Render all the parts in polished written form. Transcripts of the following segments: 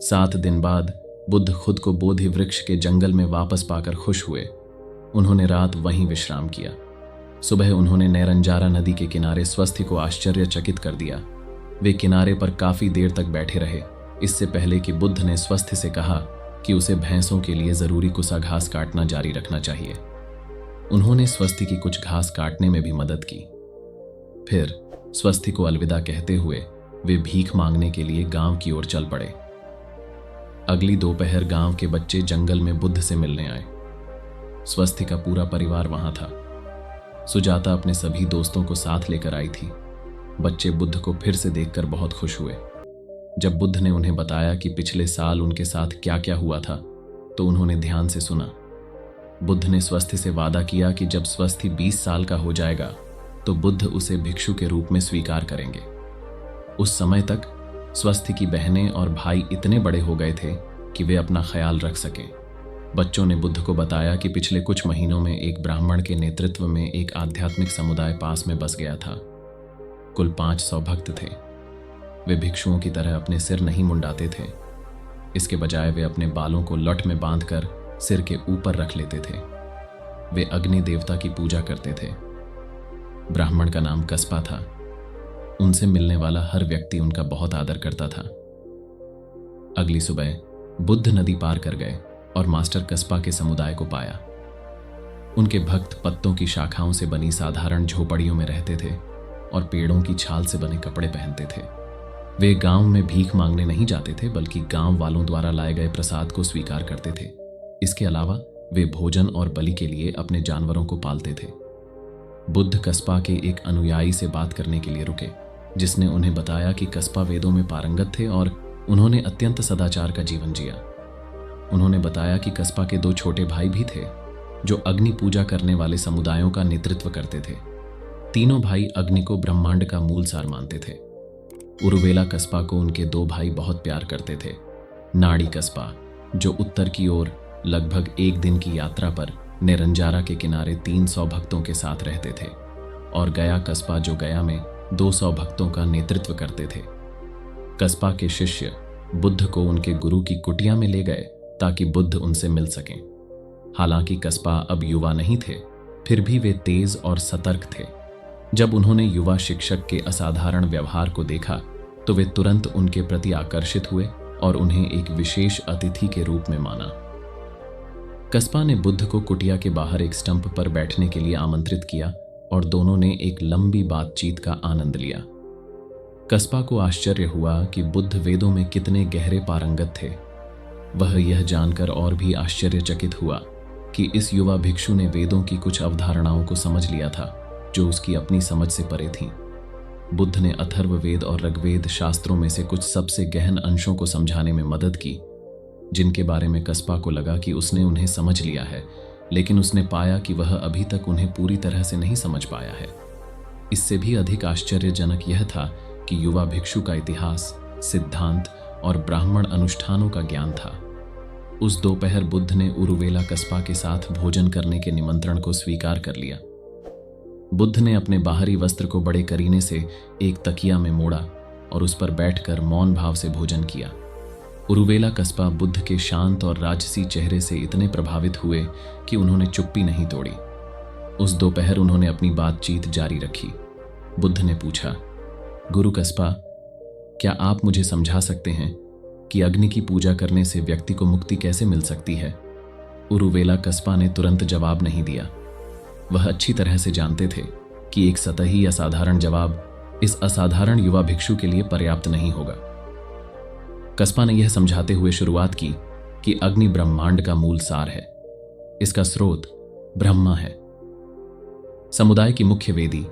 7 दिन बाद बुद्ध खुद को बोधि वृक्ष के जंगल में वापस पाकर खुश हुए। उन्होंने रात वहीं विश्राम किया। सुबह उन्होंने नैरंजारा नदी के किनारे स्वस्थि को आश्चर्यचकित कर दिया। वे किनारे पर काफी देर तक बैठे रहे, इससे पहले कि बुद्ध ने स्वस्थि से कहा कि उसे भैंसों के लिए जरूरी कुसा घास काटना जारी रखना चाहिए। उन्होंने स्वस्थि की कुछ घास काटने में भी मदद की। फिर स्वस्थि को अलविदा कहते हुए वे भीख मांगने के लिए गांव की ओर चल पड़े। अगली दोपहर गांव के बच्चे जंगल में बुद्ध से मिलने आए। स्वस्थि का पूरा परिवार वहां था। सुजाता अपने सभी दोस्तों को साथ लेकर आई थी। बच्चे बुद्ध को फिर से देखकर बहुत खुश हुए। जब बुद्ध ने उन्हें बताया कि पिछले साल उनके साथ क्या क्या हुआ था, तो उन्होंने ध्यान से सुना। बुद्ध ने स्वस्थि से वादा किया कि जब स्वस्थि 20 साल का हो जाएगा तो बुद्ध उसे भिक्षु के रूप में स्वीकार करेंगे। उस समय तक स्वस्थि की बहनें और भाई इतने बड़े हो गए थे कि वे अपना ख्याल रख सकें। बच्चों ने बुद्ध को बताया कि पिछले कुछ महीनों में एक ब्राह्मण के नेतृत्व में एक आध्यात्मिक समुदाय पास में बस गया था। कुल 500 भक्त थे। वे भिक्षुओं की तरह अपने सिर नहीं मुंडाते थे। इसके बजाय वे अपने बालों को लठ में बांधकर सिर के ऊपर रख लेते थे। वे अग्नि देवता की पूजा करते थे। ब्राह्मण का नाम कस्पा था। उनसे मिलने वाला हर व्यक्ति उनका बहुत आदर करता था। अगली सुबह बुद्ध नदी पार कर गए और मास्टर कस्पा के समुदाय को पाया। उनके भक्त पत्तों की शाखाओं से बनी साधारण झोपड़ियों में रहते थे और पेड़ों की छाल से बने कपड़े पहनते थे। वे गांव में भीख मांगने नहीं जाते थे, बल्कि गांव वालों द्वारा लाए गए प्रसाद को स्वीकार करते थे। इसके अलावा वे भोजन और बलि के लिए अपने जानवरों को पालते थे। बुद्ध कस्पा के एक अनुयायी से बात करने के लिए रुके, जिसने उन्हें बताया कि कस्पा वेदों में पारंगत थे और उन्होंने अत्यंत सदाचार का जीवन जिया। उन्होंने बताया कि कस्पा के 2 छोटे भाई भी थे, जो अग्नि पूजा करने वाले समुदायों का नेतृत्व करते थे। तीनों भाई अग्नि को ब्रह्मांड का मूल सार मानते थे। उरुवेला कस्पा को उनके 2 भाई बहुत प्यार करते थे। नाड़ी कस्पा, जो उत्तर की ओर लगभग 1 दिन की यात्रा पर निरंजारा के किनारे 300 भक्तों के साथ रहते थे, और गया कस्पा, जो गया में 200 भक्तों का नेतृत्व करते थे। कस्पा के शिष्य बुद्ध को उनके गुरु की कुटिया में ले गए ताकि बुद्ध उनसे मिल सकें। हालांकि कस्पा अब युवा नहीं थे, फिर भी वे तेज और सतर्क थे। जब उन्होंने युवा शिक्षक के असाधारण व्यवहार को देखा तो वे तुरंत उनके प्रति आकर्षित हुए और उन्हें एक विशेष अतिथि के रूप में माना। कस्पा ने बुद्ध को कुटिया के बाहर एक स्टंप पर बैठने के लिए आमंत्रित किया और दोनों ने एक लंबी बातचीत का आनंद लिया। कस्पा को आश्चर्य हुआ कि बुद्ध वेदों में कितने गहरे पारंगत थे। वह यह जानकर और भी आश्चर्यचकित हुआ कि इस युवा भिक्षु ने वेदों की कुछ अवधारणाओं को समझ लिया था जो उसकी अपनी समझ से परे थीं। बुद्ध ने अथर्ववेद और ऋग्वेद शास्त्रों में से कुछ सबसे गहन अंशों को समझाने में मदद की, जिनके बारे में कस्पा को लगा कि उसने उन्हें समझ लिया है, लेकिन उसने पाया कि वह अभी तक उन्हें पूरी तरह से नहीं समझ पाया है। इससे भी अधिक आश्चर्यजनक यह था कि युवा भिक्षु का इतिहास, सिद्धांत और ब्राह्मण अनुष्ठानों का ज्ञान था। उस दोपहर बुद्ध ने उरुवेला कस्पा के साथ भोजन करने के निमंत्रण को स्वीकार कर लिया। बुद्ध ने अपने बाहरी वस्त्र को बड़े करीने से एक तकिया में मोड़ा और उस पर बैठकर मौन भाव से भोजन किया। उरुवेला कस्पा बुद्ध के शांत और राजसी चेहरे से इतने प्रभावित हुए कि उन्होंने चुप्पी नहीं तोड़ी। उस दोपहर उन्होंने अपनी बातचीत जारी रखी। बुद्ध ने पूछा, गुरु कस्पा, क्या आप मुझे समझा सकते हैं कि अग्नि की पूजा करने से व्यक्ति को मुक्ति कैसे मिल सकती है? उरुवेला कस्पा ने तुरंत जवाब नहीं दिया। वह अच्छी तरह से जानते थे कि एक सतही असाधारण जवाब इस असाधारण युवा भिक्षु के लिए पर्याप्त नहीं होगा। कस्पा ने यह समझाते हुए शुरुआत की कि अग्नि ब्रह्मांड का मूल सार है। इसका स्रोत ब्रह्मा है। समुदाय की मुख्य वेदी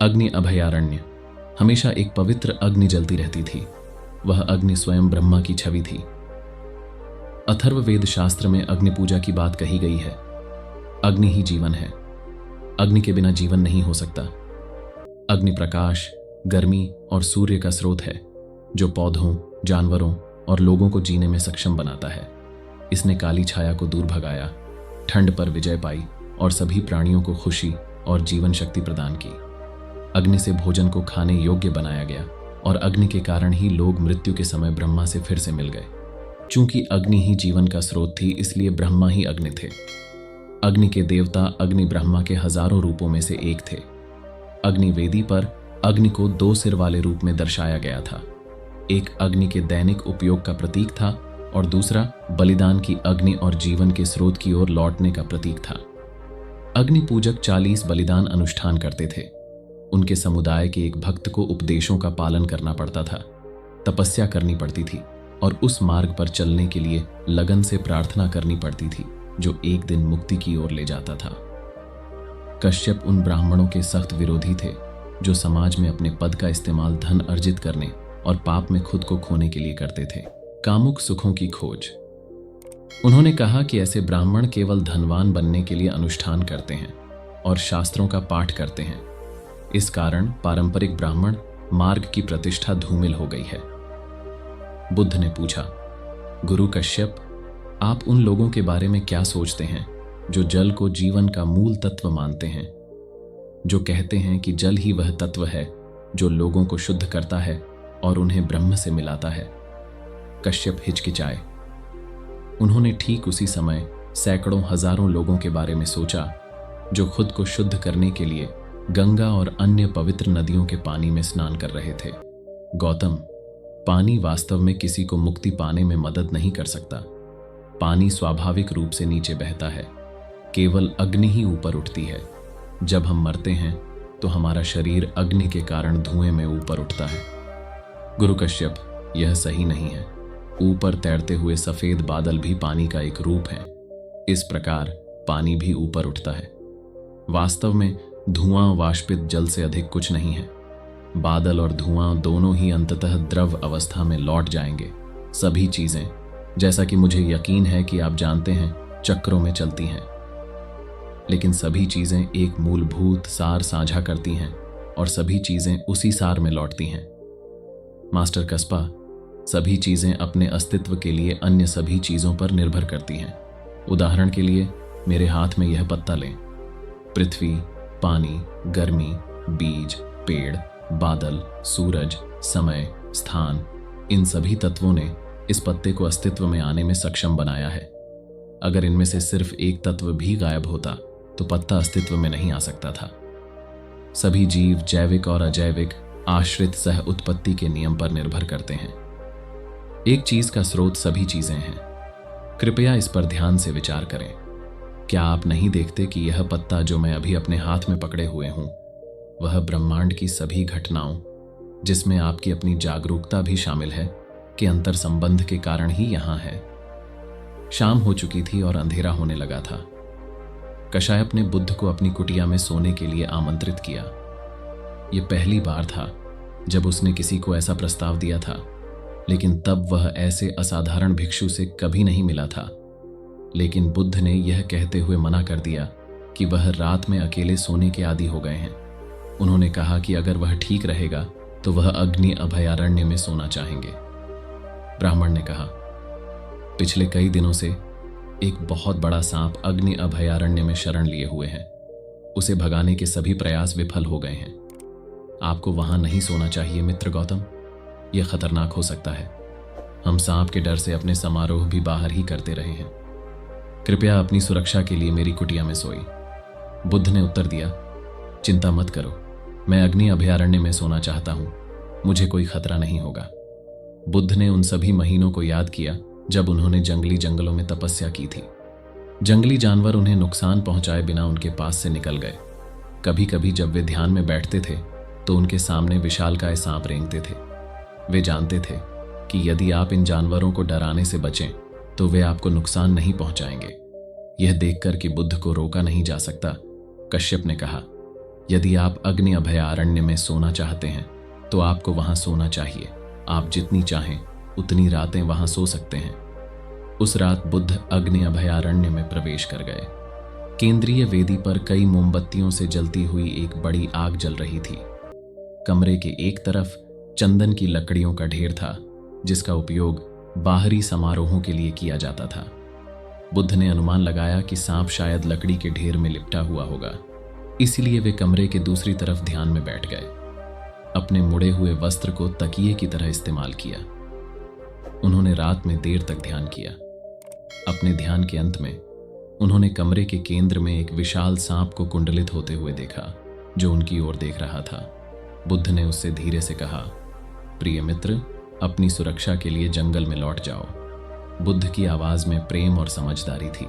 अग्नि अभयारण्य हमेशा एक पवित्र अग्नि जलती रहती थी। वह अग्नि स्वयं ब्रह्मा की छवि थी। अथर्ववेद शास्त्र में अग्नि पूजा की बात कही गई है। अग्नि ही जीवन है। अग्नि के बिना जीवन नहीं हो सकता। अग्नि प्रकाश, गर्मी और सूर्य का स्रोत है, जो पौधों, जानवरों और लोगों को जीने में सक्षम बनाता है। इसने काली छाया को दूर भगाया, ठंड पर विजय पाई और सभी प्राणियों को खुशी और जीवन शक्ति प्रदान की। अग्नि से भोजन को खाने योग्य बनाया गया और अग्नि के कारण ही लोग मृत्यु के समय ब्रह्मा से फिर से मिल गए। चूंकि अग्नि ही जीवन का स्रोत थी, इसलिए ब्रह्मा ही अग्नि थे। अग्नि के देवता अग्नि ब्रह्मा के हजारों रूपों में से एक थे। अग्नि वेदी पर अग्नि को 2 सिर वाले रूप में दर्शाया गया था। एक अग्नि के दैनिक उपयोग का प्रतीक था और दूसरा बलिदान की अग्नि और जीवन के स्रोत की ओर लौटने का प्रतीक था। अग्नि पूजक 40 बलिदान अनुष्ठान करते थे। उनके समुदाय के एक भक्त को उपदेशों का पालन करना पड़ता था, तपस्या करनी पड़ती थी और उस मार्ग पर चलने के लिए लगन से प्रार्थना करनी पड़ती थी जो एक दिन मुक्ति की ओर ले जाता था। कश्यप उन ब्राह्मणों के सख्त विरोधी थे जो समाज में अपने पद का इस्तेमाल धन अर्जित करने और पाप में खुद को खोने के लिए करते थे। कामुक सुखों की खोज। उन्होंने कहा कि ऐसे ब्राह्मण केवल धनवान बनने के लिए अनुष्ठान करते हैं और शास्त्रों का पाठ करते हैं। इस कारण पारंपरिक ब्राह्मण मार्ग की प्रतिष्ठा धूमिल हो गई है। बुद्ध ने पूछा, गुरु कश्यप, आप उन लोगों के बारे में क्या सोचते हैं जो जल को जीवन का मूल तत्व मानते हैं, जो कहते हैं कि जल ही वह तत्व है जो लोगों को शुद्ध करता है और उन्हें ब्रह्म से मिलाता है? कश्यप हिचकिचाए। उन्होंने ठीक उसी समय सैकड़ों हजारों लोगों के बारे में सोचा जो खुद को शुद्ध करने के लिए गंगा और अन्य पवित्र नदियों के पानी में स्नान कर रहे थे। गौतम, पानी वास्तव में किसी को मुक्ति पाने में मदद नहीं कर सकता। पानी स्वाभाविक रूप से नीचे बहता है, केवल अग्नि ही ऊपर उठती है। जब हम मरते हैं तो हमारा शरीर अग्नि के कारण धुएं में ऊपर उठता है। गुरु कश्यप, यह सही नहीं है। ऊपर तैरते हुए सफेद बादल भी पानी का एक रूप है। इस प्रकार पानी भी ऊपर उठता है। वास्तव में धुआं वाष्पित जल से अधिक कुछ नहीं है। बादल और धुआं दोनों ही अंततः द्रव अवस्था में लौट जाएंगे। सभी चीजें, जैसा कि मुझे यकीन है कि आप जानते हैं, चक्रों में चलती हैं, लेकिन सभी चीजें एक मूलभूत सार साझा करती हैं और सभी चीजें उसी सार में लौटती हैं। मास्टर कस्पा, सभी चीजें अपने अस्तित्व के लिए अन्य सभी चीजों पर निर्भर करती हैं। उदाहरण के लिए मेरे हाथ में यह पत्ता लें। पृथ्वी, पानी, गर्मी, बीज, पेड़, बादल, सूरज, समय, स्थान, इन सभी तत्वों ने इस पत्ते को अस्तित्व में आने में सक्षम बनाया है। अगर इनमें से सिर्फ एक तत्व भी गायब होता तो पत्ता अस्तित्व में नहीं आ सकता था। सभी जीव जैविक और अजैविक आश्रित सह उत्पत्ति के नियम पर निर्भर करते हैं। एक चीज का स्रोत सभी चीजें हैं। कृपया इस पर ध्यान से विचार करें। क्या आप नहीं देखते कि यह पत्ता जो मैं अभी अपने हाथ में पकड़े हुए हूं, वह ब्रह्मांड की सभी घटनाओं, जिसमें आपकी अपनी जागरूकता भी शामिल है, के अंतर संबंध के कारण ही यहां है। शाम हो चुकी थी और अंधेरा होने लगा था। कश्यप ने बुद्ध को अपनी कुटिया में सोने के लिए आमंत्रित किया। यह पहली बार था जब उसने किसी को ऐसा प्रस्ताव दिया था, लेकिन तब वह ऐसे असाधारण भिक्षु से कभी नहीं मिला था। लेकिन बुद्ध ने यह कहते हुए मना कर दिया कि वह रात में अकेले सोने के आदी हो गए हैं। उन्होंने कहा कि अगर वह ठीक रहेगा तो वह अग्नि अभयारण्य में सोना चाहेंगे। ब्राह्मण ने कहा, पिछले कई दिनों से एक बहुत बड़ा सांप अग्नि अभयारण्य में शरण लिए हुए है। उसे भगाने के सभी प्रयास विफल हो गए हैं। आपको वहां नहीं सोना चाहिए मित्र गौतम, यह खतरनाक हो सकता है। हम सांप के डर से अपने समारोह भी बाहर ही करते रहे हैं। कृपया अपनी सुरक्षा के लिए मेरी कुटिया में सोई। बुद्ध ने उत्तर दिया, चिंता मत करो, मैं अग्नि अभयारण्य में सोना चाहता हूं, मुझे कोई खतरा नहीं होगा। बुद्ध ने उन सभी महीनों को याद किया जब उन्होंने जंगली जंगलों में तपस्या की थी। जंगली जानवर उन्हें नुकसान पहुंचाए बिना उनके पास से निकल गए। कभी कभी जब वे ध्यान में बैठते थे तो उनके सामने विशालकाय सांप रेंगते थे। वे जानते थे कि यदि आप इन जानवरों को डराने से बचें तो वे आपको नुकसान नहीं पहुंचाएंगे। यह देखकर कि बुद्ध को रोका नहीं जा सकता, कश्यप ने कहा, यदि आप अग्नि अभयारण्य में सोना चाहते हैं तो आपको वहां सोना चाहिए। आप जितनी चाहें उतनी रातें वहां सो सकते हैं। उस रात बुद्ध अग्नि अभयारण्य में प्रवेश कर गए। केंद्रीय वेदी पर कई मोमबत्तियों से जलती हुई एक बड़ी आग जल रही थी। कमरे के एक तरफ चंदन की लकड़ियों का ढेर था, जिसका उपयोग बाहरी समारोहों के लिए किया जाता था। बुद्ध ने अनुमान लगाया कि सांप शायद लकड़ी के ढेर में लिपटा हुआ होगा, इसलिए वे कमरे के दूसरी तरफ ध्यान में बैठ गए। अपने मुड़े हुए वस्त्र को तकिए की तरह इस्तेमाल किया। उन्होंने रात में देर तक ध्यान किया। अपने ध्यान के अंत में उन्होंने कमरे के केंद्र में एक विशाल सांप को कुंडलित होते हुए देखा, जो उनकी ओर देख रहा था। बुद्ध ने उससे धीरे से कहा, प्रिय मित्र, अपनी सुरक्षा के लिए जंगल में लौट जाओ। बुद्ध की आवाज में प्रेम और समझदारी थी।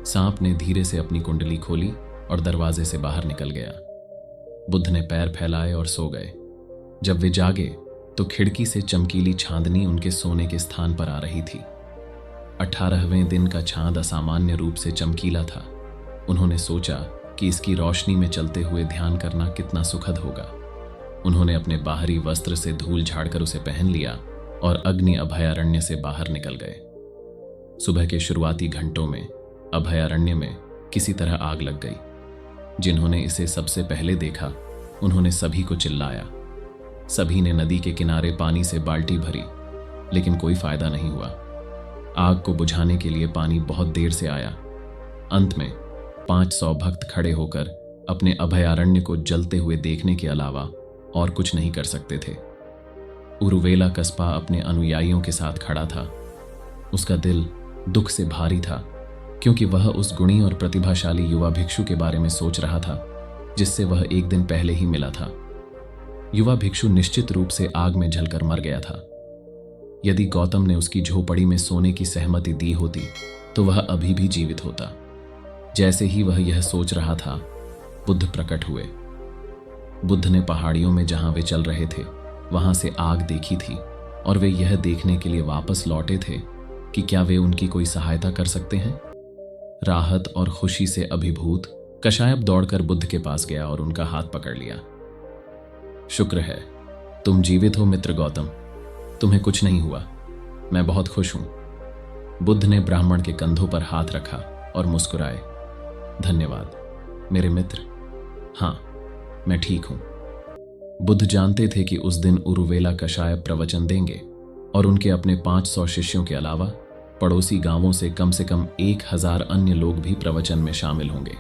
सांप ने धीरे से अपनी कुंडली खोली और दरवाजे से बाहर निकल गया। बुद्ध ने पैर फैलाए और सो गए। जब वे जागे तो खिड़की से चमकीली चांदनी उनके सोने के स्थान पर आ रही थी। 18वें दिन का चांद असामान्य रूप से चमकीला था। उन्होंने सोचा कि इसकी रोशनी में चलते हुए ध्यान करना कितना सुखद होगा। उन्होंने अपने बाहरी वस्त्र से धूल झाड़कर उसे पहन लिया और अग्नि अभयारण्य से बाहर निकल गए। सुबह के शुरुआती घंटों में अभयारण्य में किसी तरह आग लग गई। जिन्होंने इसे सबसे पहले देखा, उन्होंने सभी को चिल्लाया। सभी ने नदी के किनारे पानी से बाल्टी भरी, लेकिन कोई फायदा नहीं हुआ। आग को बुझाने के लिए पानी बहुत देर से आया। अंत में 500 भक्त खड़े होकर अपने अभयारण्य को जलते हुए देखने के अलावा और कुछ नहीं कर सकते थे। उरुवेला कस्बा अपने अनुयायियों के साथ खड़ा था। उसका दिल दुख से भारी था, क्योंकि वह उस गुणी और प्रतिभाशाली युवा भिक्षु के बारे में सोच रहा था जिससे वह एक दिन पहले ही मिला था। युवा भिक्षु निश्चित रूप से आग में जलकर मर गया था। यदि गौतम ने उसकी झोपड़ी में सोने की सहमति दी होती तो वह अभी भी जीवित होता। जैसे ही वह यह सोच रहा था, बुद्ध प्रकट हुए। बुद्ध ने पहाड़ियों में जहां वे चल रहे थे वहां से आग देखी थी और वे यह देखने के लिए वापस लौटे थे कि क्या वे उनकी कोई सहायता कर सकते हैं। राहत और खुशी से अभिभूत कशायप दौड़कर बुद्ध के पास गया और उनका हाथ पकड़ लिया। शुक्र है, तुम जीवित हो मित्र गौतम। तुम्हें कुछ नहीं हुआ। मैं बहुत खुश हूं। बुद्ध ने ब्राह्मण के कंधों पर हाथ रखा और मुस्कुराए। धन्यवाद मेरे मित्र। हाँ, मैं ठीक हूं। बुद्ध जानते थे कि उस दिन उरुवेला कशायप प्रवचन देंगे और उनके अपने 500 शिष्यों के अलावा पड़ोसी गांवों से कम 1000 अन्य लोग भी प्रवचन में शामिल होंगे।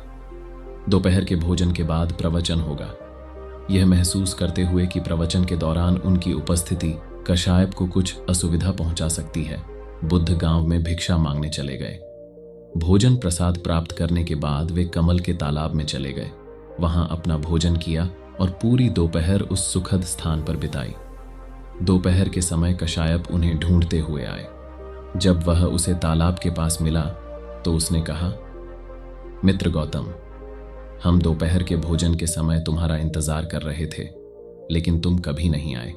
दोपहर के भोजन के बाद प्रवचन होगा। यह महसूस करते हुए कि प्रवचन के दौरान उनकी उपस्थिति कशायप को कुछ असुविधा पहुंचा सकती है, बुद्ध गांव में भिक्षा मांगने चले गए। भोजन प्रसाद प्राप्त करने के बाद वे कमल के तालाब में चले गए। वहां अपना भोजन किया और पूरी दोपहर उस सुखद स्थान पर बिताई। दोपहर के समय कशायप उन्हें ढूंढते हुए आए। जब वह उसे तालाब के पास मिला तो उसने कहा, मित्र गौतम, हम दोपहर के भोजन के समय तुम्हारा इंतजार कर रहे थे, लेकिन तुम कभी नहीं आए।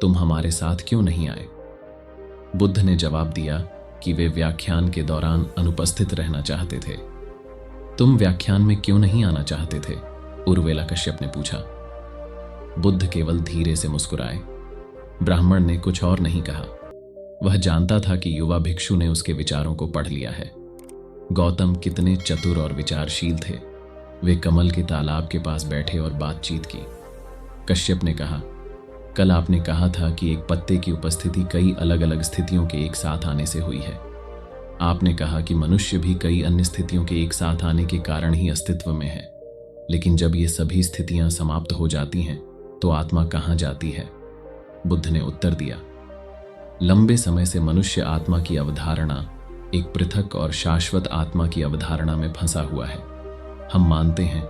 तुम हमारे साथ क्यों नहीं आए? बुद्ध ने जवाब दिया कि वे व्याख्यान के दौरान अनुपस्थित रहना चाहते थे। तुम व्याख्यान में क्यों नहीं आना चाहते थे? उर्वेला कश्यप ने पूछा। बुद्ध केवल धीरे से मुस्कुराए। ब्राह्मण ने कुछ और नहीं कहा। वह जानता था कि युवा भिक्षु ने उसके विचारों को पढ़ लिया है। गौतम कितने चतुर और विचारशील थे। वे कमल के तालाब के पास बैठे और बातचीत की। कश्यप ने कहा, कल आपने कहा था कि एक पत्ते की उपस्थिति कई अलग अलग स्थितियों के एक साथ आने से हुई है। आपने कहा कि मनुष्य भी कई अन्य स्थितियों के एक साथ आने के कारण ही अस्तित्व में है, लेकिन जब ये सभी स्थितियां समाप्त हो जाती हैं तो आत्मा कहाँ जाती है? बुद्ध ने उत्तर दिया, लंबे समय से मनुष्य आत्मा की अवधारणा एक पृथक और शाश्वत आत्मा की अवधारणा में फंसा हुआ है। हम मानते हैं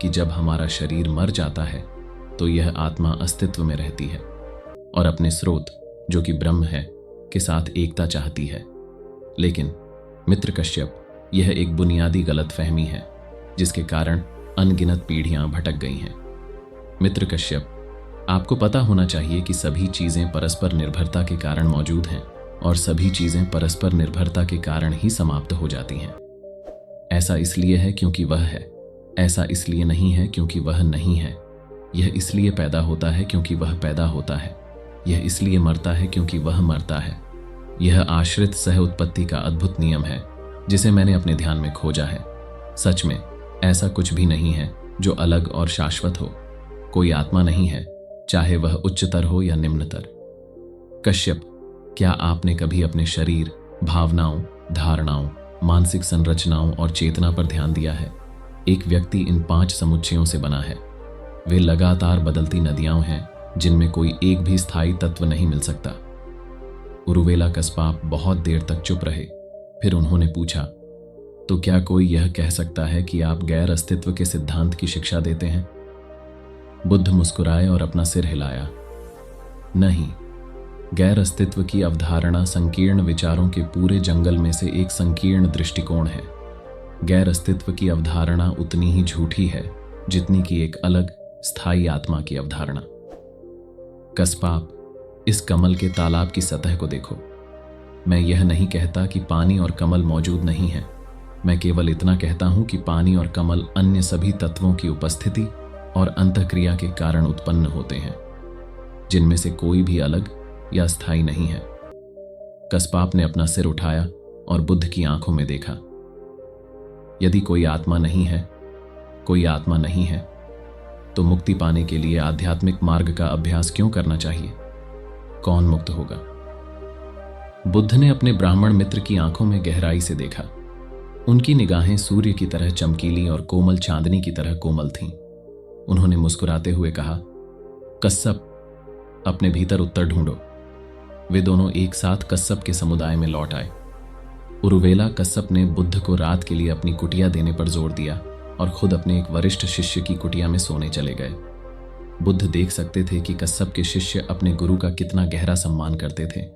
कि जब हमारा शरीर मर जाता है तो यह आत्मा अस्तित्व में रहती है और अपने स्रोत, जो कि ब्रह्म है, के साथ एकता चाहती है। लेकिन मित्र कश्यप, यह एक बुनियादी गलतफहमी है जिसके कारण अनगिनत पीढ़ियां भटक गई हैं। मित्र कश्यप, आपको पता होना चाहिए कि सभी चीजें परस्पर निर्भरता के कारण मौजूद हैं और सभी चीजें परस्पर निर्भरता के कारण ही समाप्त हो जाती हैं। ऐसा इसलिए है क्योंकि वह है, ऐसा इसलिए नहीं है क्योंकि वह नहीं है। यह इसलिए पैदा होता है क्योंकि वह पैदा होता है। यह इसलिए मरता है क्योंकि वह मरता है। यह आश्रित सह उत्पत्ति का अद्भुत नियम है जिसे मैंने अपने ध्यान में खोजा है। सच में ऐसा कुछ भी नहीं है जो अलग और शाश्वत हो। कोई आत्मा नहीं है, चाहे वह उच्चतर हो या निम्नतर। कश्यप, क्या आपने कभी अपने शरीर, भावनाओं, धारणाओं, मानसिक संरचनाओं और चेतना पर ध्यान दिया है? एक व्यक्ति इन 5 समुच्चयों से बना है। वे लगातार बदलती नदियां हैं जिनमें कोई एक भी स्थायी तत्व नहीं मिल सकता। उरुवेला कस्पाप बहुत देर तक चुप रहे। फिर उन्होंने पूछा, तो क्या कोई यह कह सकता है कि आप गैर अस्तित्व के सिद्धांत की शिक्षा देते हैं? बुद्ध मुस्कुराए और अपना सिर हिलाया। नहीं, गैर अस्तित्व की अवधारणा संकीर्ण विचारों के पूरे जंगल में से एक संकीर्ण दृष्टिकोण है। गैर अस्तित्व की अवधारणा उतनी ही झूठी है जितनी कि एक अलग स्थायी आत्मा की अवधारणा। कस्पाप, इस कमल के तालाब की सतह को देखो। मैं यह नहीं कहता कि पानी और कमल मौजूद नहीं है। मैं केवल इतना कहता हूं कि पानी और कमल अन्य सभी तत्वों की उपस्थिति और अंतःक्रिया के कारण उत्पन्न होते हैं, जिनमें से कोई भी अलग या स्थायी नहीं है। कस्पाप ने अपना सिर उठाया और बुद्ध की आंखों में देखा। यदि कोई आत्मा नहीं है, तो मुक्ति पाने के लिए आध्यात्मिक मार्ग का अभ्यास क्यों करना चाहिए? कौन मुक्त होगा? बुद्ध ने अपने ब्राह्मण मित्र की आंखों में गहराई से देखा। उनकी निगाहें सूर्य की तरह चमकीली और कोमल चांदनी की तरह कोमल थीं। उन्होंने मुस्कुराते हुए कहा, कश्यप, अपने भीतर उत्तर ढूंढो। वे दोनों एक साथ कश्यप के समुदाय में लौट आए। उरुवेला कश्यप ने बुद्ध को रात के लिए अपनी कुटिया देने पर जोर दिया और खुद अपने एक वरिष्ठ शिष्य की कुटिया में सोने चले गए। बुद्ध देख सकते थे कि कश्यप के शिष्य अपने गुरु का कितना गहरा सम्मान करते थे।